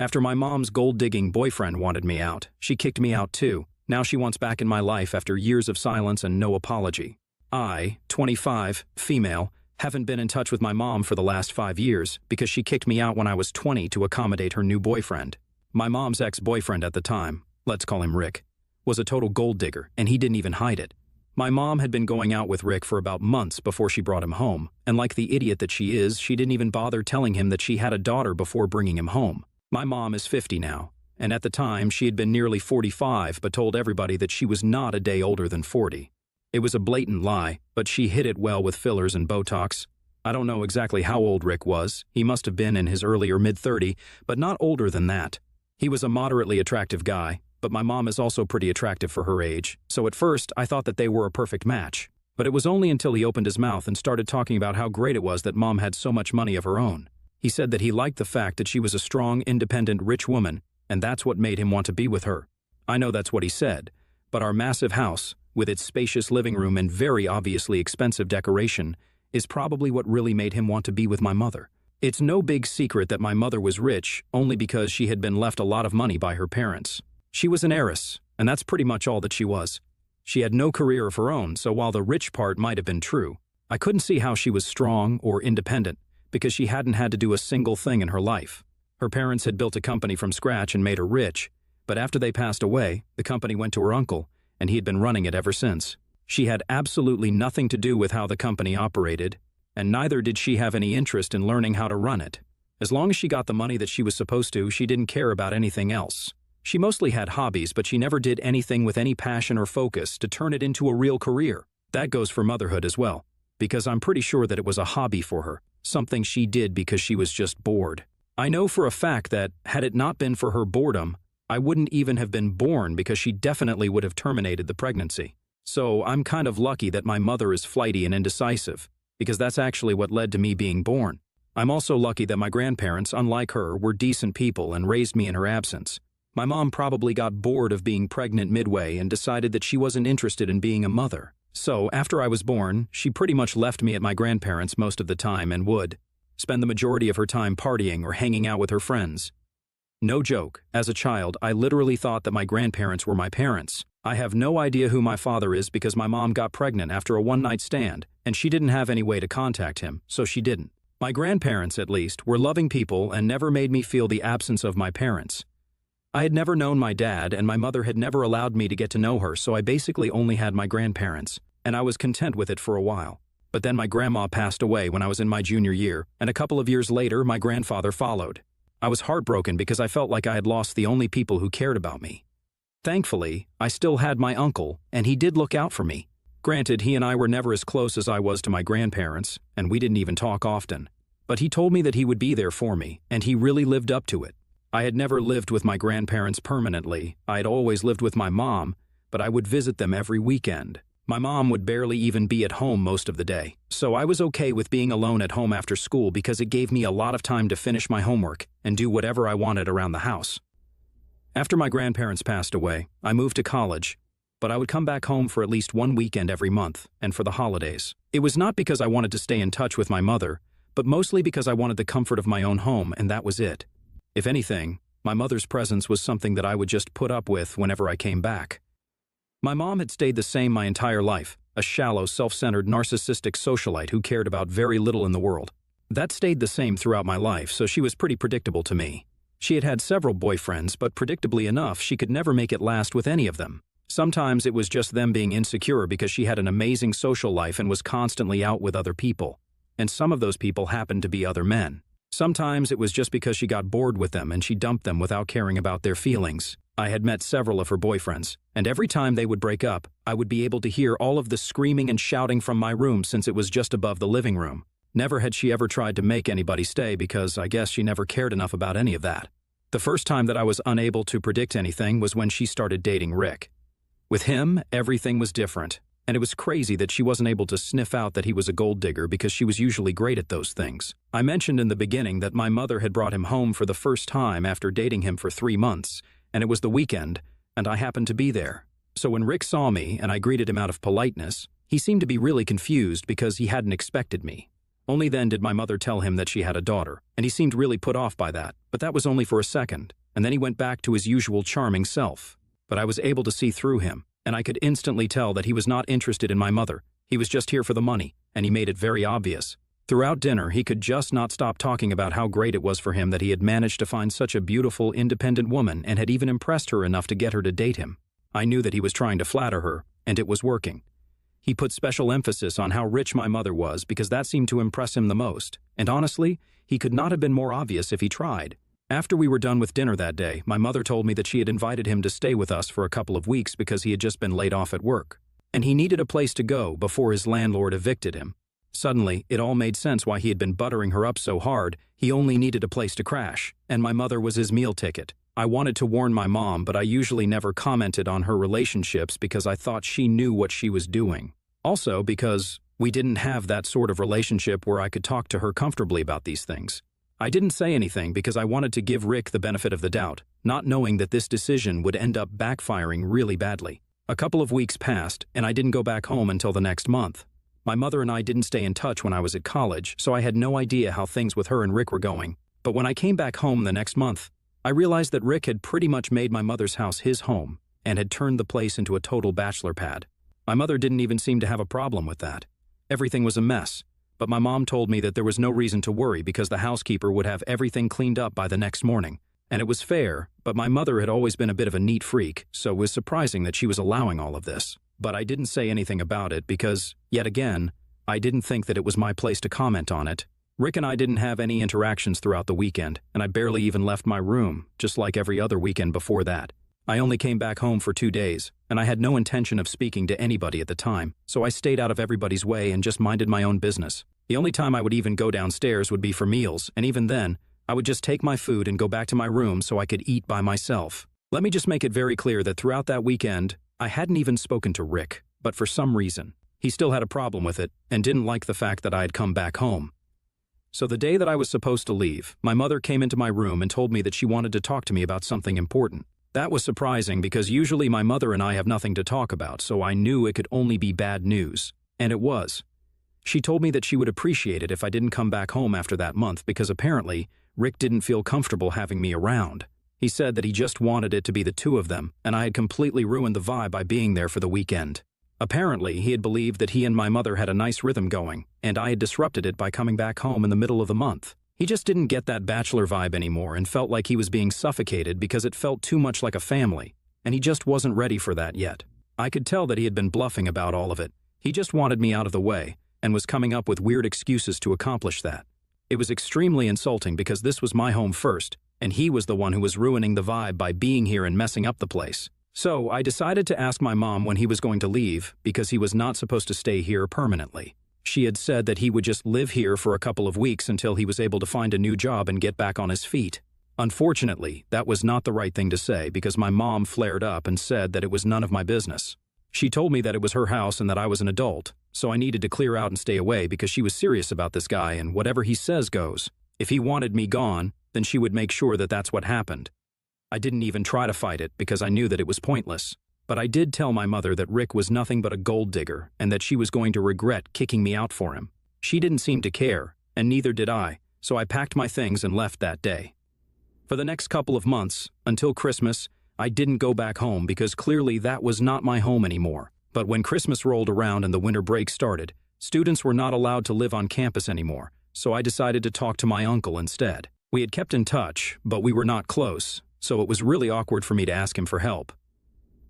After my mom's gold-digging boyfriend wanted me out, she kicked me out too. Now she wants back in my life after years of silence and no apology. I, 25, female, haven't been in touch with my mom for the last 5 years because she kicked me out when I was 20 to accommodate her new boyfriend. My mom's ex-boyfriend at the time, let's call him Rick, was a total gold digger, and he didn't even hide it. My mom had been going out with Rick for about months before she brought him home, and like the idiot that she is, she didn't even bother telling him that she had a daughter before bringing him home. My mom is 50 now, and at the time she had been nearly 45 but told everybody that she was not a day older than 40. It was a blatant lie, but she hid it well with fillers and Botox. I don't know exactly how old Rick was. He must have been in his early or mid-30, but not older than that. He was a moderately attractive guy, but my mom is also pretty attractive for her age, so at first I thought that they were a perfect match. But it was only until he opened his mouth and started talking about how great it was that mom had so much money of her own. He said that he liked the fact that she was a strong, independent, rich woman, and that's what made him want to be with her. I know that's what he said, but our massive house, with its spacious living room and very obviously expensive decoration, is probably what really made him want to be with my mother. It's no big secret that my mother was rich only because she had been left a lot of money by her parents. She was an heiress, and that's pretty much all that she was. She had no career of her own, so while the rich part might have been true, I couldn't see how she was strong or independent because she hadn't had to do a single thing in her life. Her parents had built a company from scratch and made her rich, but after they passed away, the company went to her uncle, and he had been running it ever since. She had absolutely nothing to do with how the company operated, and neither did she have any interest in learning how to run it. As long as she got the money that she was supposed to, she didn't care about anything else. She mostly had hobbies, but she never did anything with any passion or focus to turn it into a real career. That goes for motherhood as well, because I'm pretty sure that it was a hobby for her, something she did because she was just bored. I know for a fact that, had it not been for her boredom, I wouldn't even have been born because she definitely would have terminated the pregnancy. So I'm kind of lucky that my mother is flighty and indecisive, because that's actually what led to me being born. I'm also lucky that my grandparents, unlike her, were decent people and raised me in her absence. My mom probably got bored of being pregnant midway and decided that she wasn't interested in being a mother. So, after I was born, she pretty much left me at my grandparents' most of the time and would spend the majority of her time partying or hanging out with her friends. No joke, as a child, I literally thought that my grandparents were my parents. I have no idea who my father is because my mom got pregnant after a one-night stand, and she didn't have any way to contact him, so she didn't. My grandparents, at least, were loving people and never made me feel the absence of my parents. I had never known my dad, and my mother had never allowed me to get to know her, so I basically only had my grandparents, and I was content with it for a while. But then my grandma passed away when I was in my junior year, and a couple of years later, my grandfather followed. I was heartbroken because I felt like I had lost the only people who cared about me. Thankfully, I still had my uncle, and he did look out for me. Granted, he and I were never as close as I was to my grandparents, and we didn't even talk often. But he told me that he would be there for me, and he really lived up to it. I had never lived with my grandparents permanently. I had always lived with my mom, but I would visit them every weekend. My mom would barely even be at home most of the day, so I was okay with being alone at home after school because it gave me a lot of time to finish my homework and do whatever I wanted around the house. After my grandparents passed away, I moved to college, but I would come back home for at least one weekend every month and for the holidays. It was not because I wanted to stay in touch with my mother, but mostly because I wanted the comfort of my own home, and that was it. If anything, my mother's presence was something that I would just put up with whenever I came back. My mom had stayed the same my entire life, a shallow, self-centered, narcissistic socialite who cared about very little in the world. That stayed the same throughout my life, so she was pretty predictable to me. She had had several boyfriends, but predictably enough, she could never make it last with any of them. Sometimes it was just them being insecure because she had an amazing social life and was constantly out with other people. And some of those people happened to be other men. Sometimes it was just because she got bored with them and she dumped them without caring about their feelings. I had met several of her boyfriends, and every time they would break up, I would be able to hear all of the screaming and shouting from my room since it was just above the living room. Never had she ever tried to make anybody stay because I guess she never cared enough about any of that. The first time that I was unable to predict anything was when she started dating Rick. With him, everything was different, and it was crazy that she wasn't able to sniff out that he was a gold digger because she was usually great at those things. I mentioned in the beginning that my mother had brought him home for the first time after dating him for 3 months, and it was the weekend, and I happened to be there. So when Rick saw me and I greeted him out of politeness, he seemed to be really confused because he hadn't expected me. Only then did my mother tell him that she had a daughter, and he seemed really put off by that, But that was only for a second, and then he went back to his usual charming self. But I was able to see through him, and I could instantly tell that he was not interested in my mother. He was just here for the money, and he made it very obvious. Throughout dinner, he could just not stop talking about how great it was for him that he had managed to find such a beautiful, independent woman and had even impressed her enough to get her to date him. I knew that he was trying to flatter her, and it was working. He put special emphasis on how rich my mother was because that seemed to impress him the most, and honestly, he could not have been more obvious if he tried. After we were done with dinner that day, my mother told me that she had invited him to stay with us for a couple of weeks because he had just been laid off at work, and he needed a place to go before his landlord evicted him. Suddenly, it all made sense why he had been buttering her up so hard. He only needed a place to crash, and my mother was his meal ticket. I wanted to warn my mom, but I usually never commented on her relationships because I thought she knew what she was doing. Also because we didn't have that sort of relationship where I could talk to her comfortably about these things. I didn't say anything because I wanted to give Rick the benefit of the doubt, not knowing that this decision would end up backfiring really badly. A couple of weeks passed, and I didn't go back home until the next month. My mother and I didn't stay in touch when I was at college, so I had no idea how things with her and Rick were going. But when I came back home the next month, I realized that Rick had pretty much made my mother's house his home and had turned the place into a total bachelor pad. My mother didn't even seem to have a problem with that. Everything was a mess, but my mom told me that there was no reason to worry because the housekeeper would have everything cleaned up by the next morning. And it was fair, but my mother had always been a bit of a neat freak, so it was surprising that she was allowing all of this. But I didn't say anything about it because, yet again, I didn't think that it was my place to comment on it. Rick and I didn't have any interactions throughout the weekend, and I barely even left my room, just like every other weekend before that. I only came back home for 2 days, and I had no intention of speaking to anybody at the time, so I stayed out of everybody's way and just minded my own business. The only time I would even go downstairs would be for meals, and even then, I would just take my food and go back to my room so I could eat by myself. Let me just make it very clear that throughout that weekend, I hadn't even spoken to Rick, but for some reason, he still had a problem with it and didn't like the fact that I had come back home. So the day that I was supposed to leave, my mother came into my room and told me that she wanted to talk to me about something important. That was surprising because usually my mother and I have nothing to talk about, so I knew it could only be bad news. And it was. She told me that she would appreciate it if I didn't come back home after that month because apparently Rick didn't feel comfortable having me around. He said that he just wanted it to be the two of them, and I had completely ruined the vibe by being there for the weekend. Apparently, he had believed that he and my mother had a nice rhythm going, and I had disrupted it by coming back home in the middle of the month. He just didn't get that bachelor vibe anymore and felt like he was being suffocated because it felt too much like a family, and he just wasn't ready for that yet. I could tell that he had been bluffing about all of it. He just wanted me out of the way, and was coming up with weird excuses to accomplish that. It was extremely insulting because this was my home first, and he was the one who was ruining the vibe by being here and messing up the place. So I decided to ask my mom when he was going to leave because he was not supposed to stay here permanently. She had said that he would just live here for a couple of weeks until he was able to find a new job and get back on his feet. Unfortunately, that was not the right thing to say because my mom flared up and said that it was none of my business. She told me that it was her house and that I was an adult, so I needed to clear out and stay away because she was serious about this guy and whatever he says goes. If he wanted me gone, then she would make sure that that's what happened. I didn't even try to fight it because I knew that it was pointless. But I did tell my mother that Rick was nothing but a gold digger and that she was going to regret kicking me out for him. She didn't seem to care, and neither did I, so I packed my things and left that day. For the next couple of months, until Christmas, I didn't go back home because clearly that was not my home anymore. But when Christmas rolled around and the winter break started, students were not allowed to live on campus anymore, so I decided to talk to my uncle instead. We had kept in touch, but we were not close, so it was really awkward for me to ask him for help.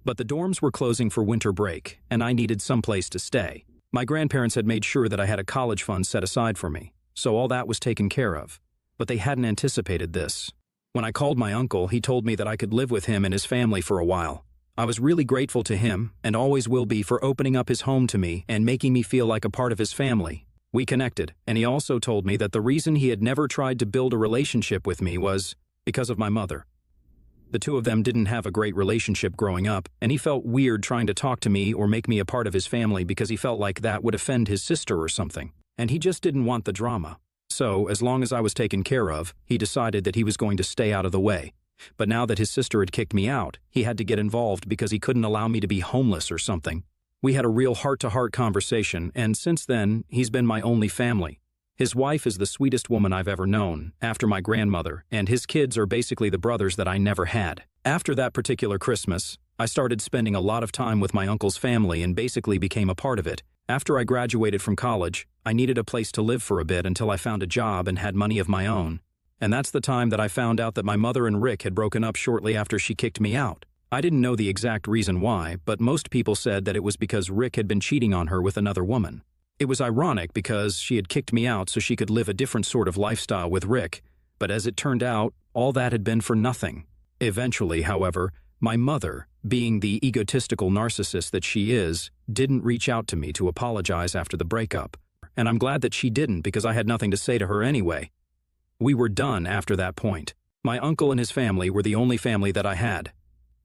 But the dorms were closing for winter break, and I needed someplace to stay. My grandparents had made sure that I had a college fund set aside for me, so all that was taken care of. But they hadn't anticipated this. When I called my uncle, he told me that I could live with him and his family for a while. I was really grateful to him, and always will be, for opening up his home to me and making me feel like a part of his family. We connected, and he also told me that the reason he had never tried to build a relationship with me was because of my mother. The two of them didn't have a great relationship growing up, and he felt weird trying to talk to me or make me a part of his family because he felt like that would offend his sister or something, and he just didn't want the drama. So, as long as I was taken care of, he decided that he was going to stay out of the way. But now that his sister had kicked me out, he had to get involved because he couldn't allow me to be homeless or something. We had a real heart-to-heart conversation, and since then, he's been my only family. His wife is the sweetest woman I've ever known, after my grandmother, and his kids are basically the brothers that I never had. After that particular Christmas, I started spending a lot of time with my uncle's family and basically became a part of it. After I graduated from college, I needed a place to live for a bit until I found a job and had money of my own. And that's the time that I found out that my mother and Rick had broken up shortly after she kicked me out. I didn't know the exact reason why, but most people said that it was because Rick had been cheating on her with another woman. It was ironic because she had kicked me out so she could live a different sort of lifestyle with Rick, but as it turned out, all that had been for nothing. Eventually, however, my mother, being the egotistical narcissist that she is, didn't reach out to me to apologize after the breakup. And I'm glad that she didn't because I had nothing to say to her anyway. We were done after that point. My uncle and his family were the only family that I had.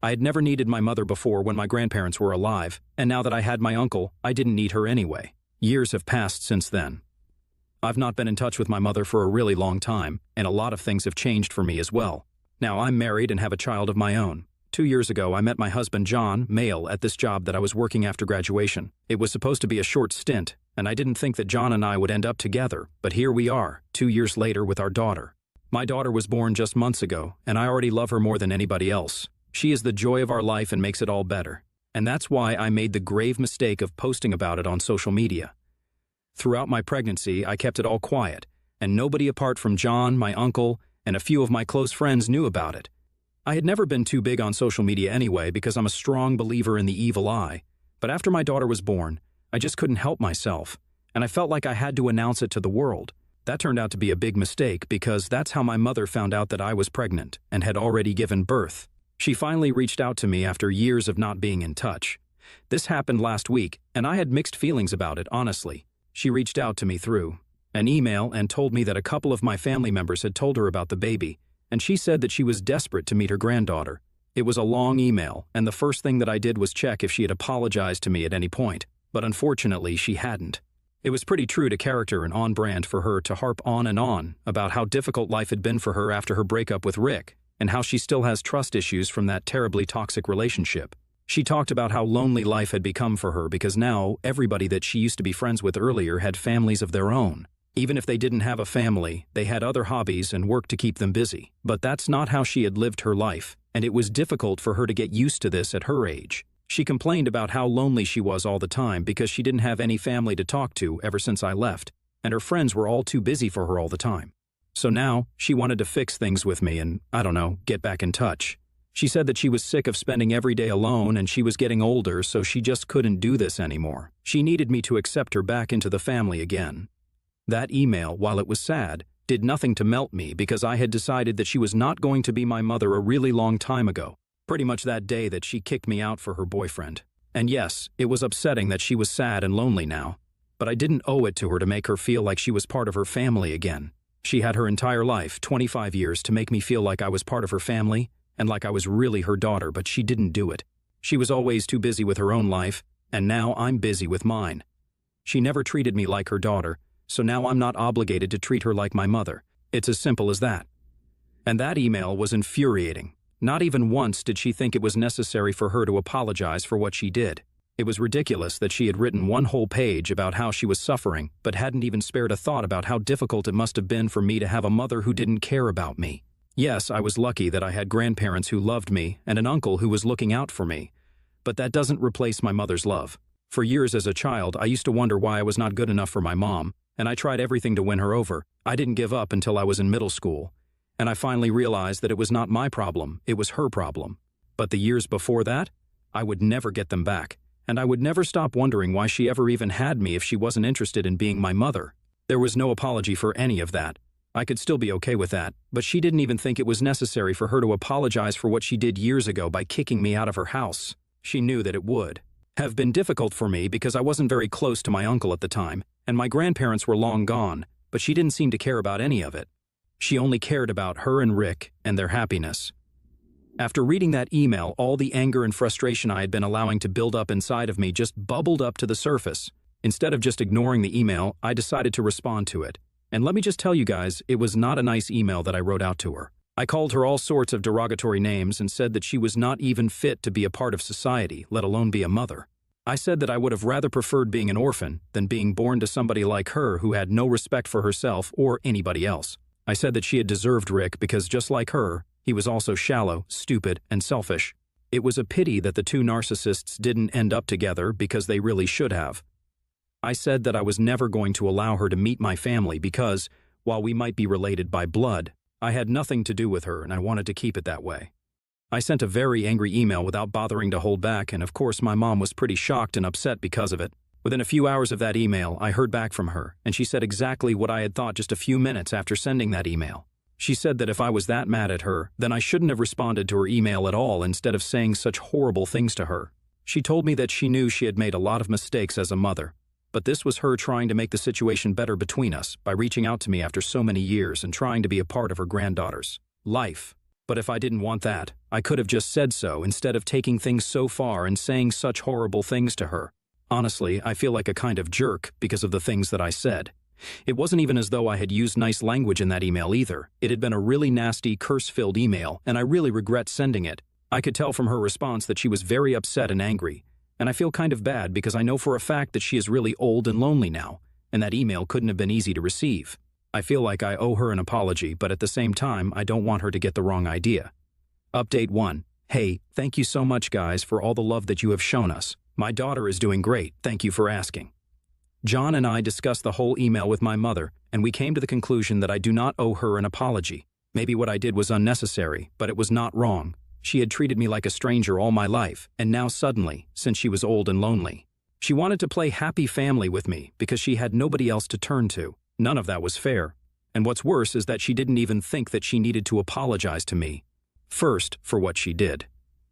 I had never needed my mother before when my grandparents were alive, and now that I had my uncle, I didn't need her anyway. Years have passed since then. I've not been in touch with my mother for a really long time, and a lot of things have changed for me as well. Now I'm married and have a child of my own. 2 years ago, I met my husband John, male, at this job that I was working after graduation. It was supposed to be a short stint, and I didn't think that John and I would end up together, but here we are, 2 years later with our daughter. My daughter was born just months ago, and I already love her more than anybody else. She is the joy of our life and makes it all better. And that's why I made the grave mistake of posting about it on social media. Throughout my pregnancy, I kept it all quiet, and nobody apart from John, my uncle, and a few of my close friends knew about it. I had never been too big on social media anyway because I'm a strong believer in the evil eye, but after my daughter was born, I just couldn't help myself, and I felt like I had to announce it to the world. That turned out to be a big mistake because that's how my mother found out that I was pregnant and had already given birth. She finally reached out to me after years of not being in touch. This happened last week, and I had mixed feelings about it, honestly. She reached out to me through an email and told me that a couple of my family members had told her about the baby, and she said that she was desperate to meet her granddaughter. It was a long email, and the first thing that I did was check if she had apologized to me at any point, but unfortunately she hadn't. It was pretty true to character and on brand for her to harp on and on about how difficult life had been for her after her breakup with Rick, and how she still has trust issues from that terribly toxic relationship. She talked about how lonely life had become for her because now everybody that she used to be friends with earlier had families of their own. Even if they didn't have a family, they had other hobbies and work to keep them busy. But that's not how she had lived her life, and it was difficult for her to get used to this at her age. She complained about how lonely she was all the time because she didn't have any family to talk to ever since I left, and her friends were all too busy for her all the time. So now, she wanted to fix things with me and, I don't know, get back in touch. She said that she was sick of spending every day alone and she was getting older, so she just couldn't do this anymore. She needed me to accept her back into the family again. That email, while it was sad, did nothing to melt me because I had decided that she was not going to be my mother a really long time ago, pretty much that day that she kicked me out for her boyfriend. And yes, it was upsetting that she was sad and lonely now, but I didn't owe it to her to make her feel like she was part of her family again. She had her entire life, 25 years, to make me feel like I was part of her family and like I was really her daughter, but she didn't do it. She was always too busy with her own life, and now I'm busy with mine. She never treated me like her daughter, so now I'm not obligated to treat her like my mother. It's as simple as that. And that email was infuriating. Not even once did she think it was necessary for her to apologize for what she did. It was ridiculous that she had written one whole page about how she was suffering, but hadn't even spared a thought about how difficult it must have been for me to have a mother who didn't care about me. Yes, I was lucky that I had grandparents who loved me and an uncle who was looking out for me, but that doesn't replace my mother's love. For years as a child, I used to wonder why I was not good enough for my mom, and I tried everything to win her over. I didn't give up until I was in middle school, and I finally realized that it was not my problem, it was her problem. But the years before that, I would never get them back. And I would never stop wondering why she ever even had me if she wasn't interested in being my mother. There was no apology for any of that. I could still be okay with that, but she didn't even think it was necessary for her to apologize for what she did years ago by kicking me out of her house. She knew that it would have been difficult for me because I wasn't very close to my uncle at the time, and my grandparents were long gone, but she didn't seem to care about any of it. She only cared about her and Rick and their happiness. After reading that email, all the anger and frustration I had been allowing to build up inside of me just bubbled up to the surface. Instead of just ignoring the email, I decided to respond to it. And let me just tell you guys, it was not a nice email that I wrote out to her. I called her all sorts of derogatory names and said that she was not even fit to be a part of society, let alone be a mother. I said that I would have rather preferred being an orphan than being born to somebody like her who had no respect for herself or anybody else. I said that she had deserved Rick because just like her, he was also shallow, stupid, and selfish. It was a pity that the two narcissists didn't end up together because they really should have. I said that I was never going to allow her to meet my family because, while we might be related by blood, I had nothing to do with her and I wanted to keep it that way. I sent a very angry email without bothering to hold back, and of course my mom was pretty shocked and upset because of it. Within a few hours of that email, I heard back from her, and she said exactly what I had thought just a few minutes after sending that email. She said that if I was that mad at her, then I shouldn't have responded to her email at all instead of saying such horrible things to her. She told me that she knew she had made a lot of mistakes as a mother, but this was her trying to make the situation better between us by reaching out to me after so many years and trying to be a part of her granddaughter's life. But if I didn't want that, I could have just said so instead of taking things so far and saying such horrible things to her. Honestly, I feel like a kind of jerk because of the things that I said. It wasn't even as though I had used nice language in that email either. It had been a really nasty, curse-filled email, and I really regret sending it. I could tell from her response that she was very upset and angry, and I feel kind of bad because I know for a fact that she is really old and lonely now, and that email couldn't have been easy to receive. I feel like I owe her an apology, but at the same time, I don't want her to get the wrong idea. Update 1. Hey, thank you so much, guys, for all the love that you have shown us. My daughter is doing great, thank you for asking. John and I discussed the whole email with my mother, and we came to the conclusion that I do not owe her an apology. Maybe what I did was unnecessary, but it was not wrong. She had treated me like a stranger all my life, and now suddenly, since she was old and lonely, she wanted to play happy family with me because she had nobody else to turn to. None of that was fair. And what's worse is that she didn't even think that she needed to apologize to me first for what she did.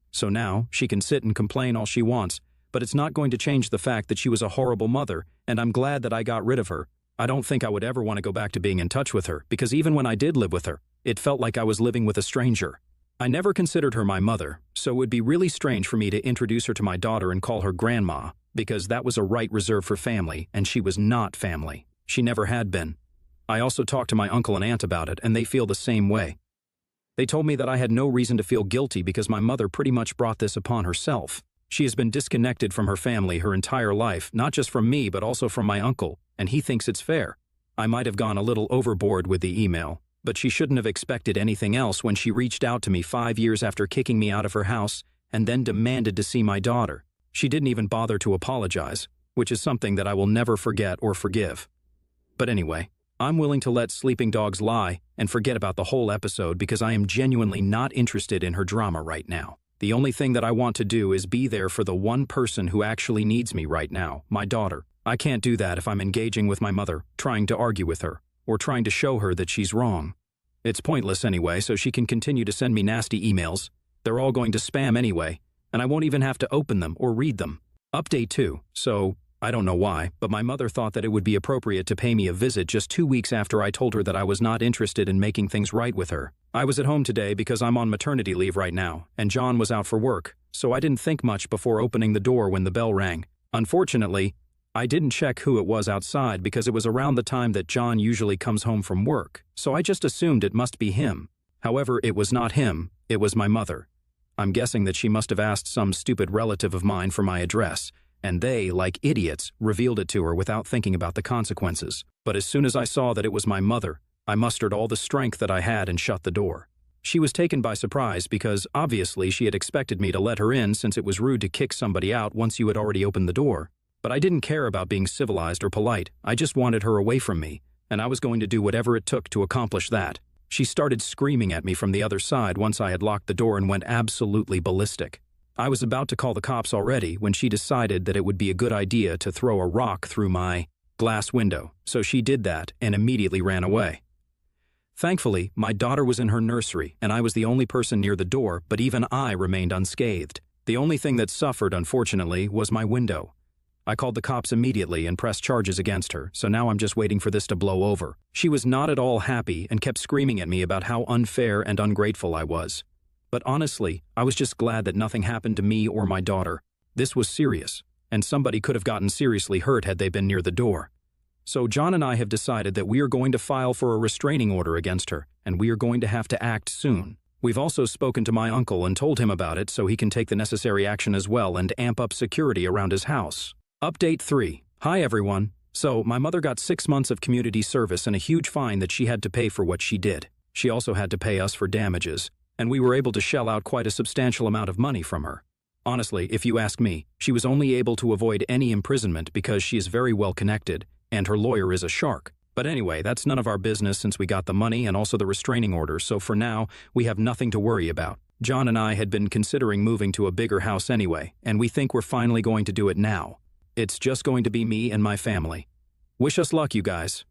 So now, she can sit and complain all she wants, but it's not going to change the fact that she was a horrible mother, and I'm glad that I got rid of her. I don't think I would ever want to go back to being in touch with her, because even when I did live with her, it felt like I was living with a stranger. I never considered her my mother, so it would be really strange for me to introduce her to my daughter and call her grandma, because that was a right reserved for family, and she was not family. She never had been. I also talked to my uncle and aunt about it, and they feel the same way. They told me that I had no reason to feel guilty because my mother pretty much brought this upon herself. She has been disconnected from her family her entire life, not just from me but also from my uncle, and he thinks it's fair. I might have gone a little overboard with the email, but she shouldn't have expected anything else when she reached out to me 5 years after kicking me out of her house and then demanded to see my daughter. She didn't even bother to apologize, which is something that I will never forget or forgive. But anyway, I'm willing to let sleeping dogs lie and forget about the whole episode because I am genuinely not interested in her drama right now. The only thing that I want to do is be there for the one person who actually needs me right now, my daughter. I can't do that if I'm engaging with my mother, trying to argue with her, or trying to show her that she's wrong. It's pointless anyway, so she can continue to send me nasty emails. They're all going to spam anyway, and I won't even have to open them or read them. Update 2. So, I don't know why, but my mother thought that it would be appropriate to pay me a visit just 2 weeks after I told her that I was not interested in making things right with her. I was at home today because I'm on maternity leave right now, and John was out for work, so I didn't think much before opening the door when the bell rang. Unfortunately, I didn't check who it was outside because it was around the time that John usually comes home from work, so I just assumed it must be him. However, it was not him, it was my mother. I'm guessing that she must have asked some stupid relative of mine for my address, and they, like idiots, revealed it to her without thinking about the consequences. But as soon as I saw that it was my mother, I mustered all the strength that I had and shut the door. She was taken by surprise because, obviously, she had expected me to let her in since it was rude to kick somebody out once you had already opened the door. But I didn't care about being civilized or polite, I just wanted her away from me, and I was going to do whatever it took to accomplish that. She started screaming at me from the other side once I had locked the door and went absolutely ballistic. I was about to call the cops already when she decided that it would be a good idea to throw a rock through my glass window, so she did that and immediately ran away. Thankfully, my daughter was in her nursery and I was the only person near the door, but even I remained unscathed. The only thing that suffered, unfortunately, was my window. I called the cops immediately and pressed charges against her, so now I'm just waiting for this to blow over. She was not at all happy and kept screaming at me about how unfair and ungrateful I was. But honestly, I was just glad that nothing happened to me or my daughter. This was serious, and somebody could have gotten seriously hurt had they been near the door. So John and I have decided that we are going to file for a restraining order against her, and we are going to have to act soon. We've also spoken to my uncle and told him about it so he can take the necessary action as well and amp up security around his house. Update 3. Hi everyone. So, my mother got 6 months of community service and a huge fine that she had to pay for what she did. She also had to pay us for damages, and we were able to shell out quite a substantial amount of money from her. Honestly, if you ask me, she was only able to avoid any imprisonment because she is very well connected, and her lawyer is a shark. But anyway, that's none of our business since we got the money and also the restraining order, so for now, we have nothing to worry about. John and I had been considering moving to a bigger house anyway, and we think we're finally going to do it now. It's just going to be me and my family. Wish us luck, you guys.